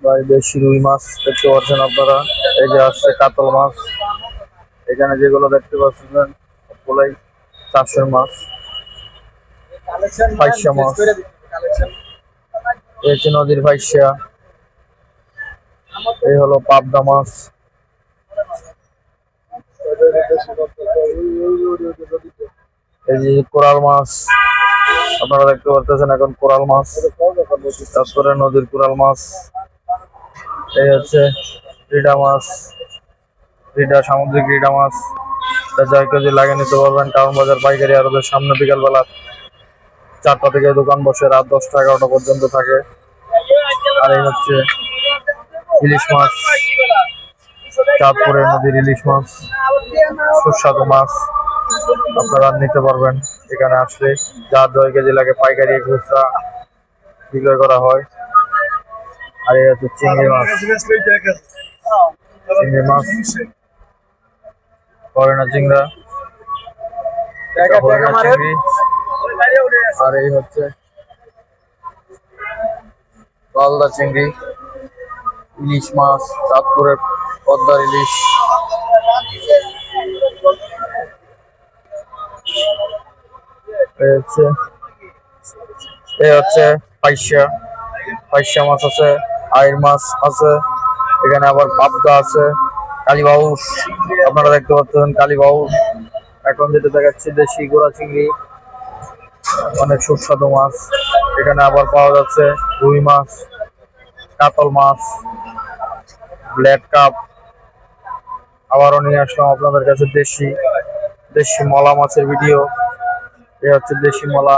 ভাই দেশি রুই মাছ দেখতে পাচ্ছেন আপনারা। এই যে আসছে কাতল মাছ, এখানে যেগুলো দেখতে পাচ্ছেন সবগুলাই চাষের মাছ। ফাইসা মাছ, এই হচ্ছে নদীর ফাইসা। এই হলো পাবদা মাছ। এই যে কোরাল মাছ আপনারা দেখতে পাচ্ছেন, এখন কোরাল মাছ, তারপরে নদীর কোরাল মাছ। এই হচ্ছে রিডা মাছ, রিডা সামুদ্রিক রিডা মাছ। যা কেজি লাগে নিতে পারবেন টাউন বাজার পাইকারি আড়তের সামনে। বিকালবেলা 4টা থেকে দোকান বসে, রাত 10টা 11টা পর্যন্ত থাকে। আর এই হচ্ছে ইলিশ মাছ, চাঁদপুরের নদীর ইলিশ মাছ, সুস্বাদু মাছ। আপনারা নিতে পারবেন এখানে আসলে। যার 10 কেজি লাগে পাইকারি খুচরা বিক্রয় করা হয়। আর এই হচ্ছে চিংড়ি মাছ, চিংড়ি মাছ, করোনা চিংড়া, চিংড়ি। আর এই হচ্ছে গলদা চিংড়ি, ইলিশ মাছ, চাঁদপুরের পদ্মার ইলিশ। এই হচ্ছে পাইসা, পাইসা মাছ আছে, আইর মাছ আছে, এখানে আবার পাবদা আছে, কালীবাউস আপনারা দেখতে পাচ্ছেন, কালীবাউস। এখন যেটা দেখাচ্ছি দেশি গোড়া চিংড়ি, অনেক সুস্বাদু মাছ। এখানে আবার পাওয়া যাচ্ছে রুই মাছ, কাতল মাছ, ব্ল্যাক কাপ। আবারও নিয়ে আসলাম আপনাদের কাছে দেশি দেশি মলা মাছের ভিডিও। এ হচ্ছে দেশি মলা।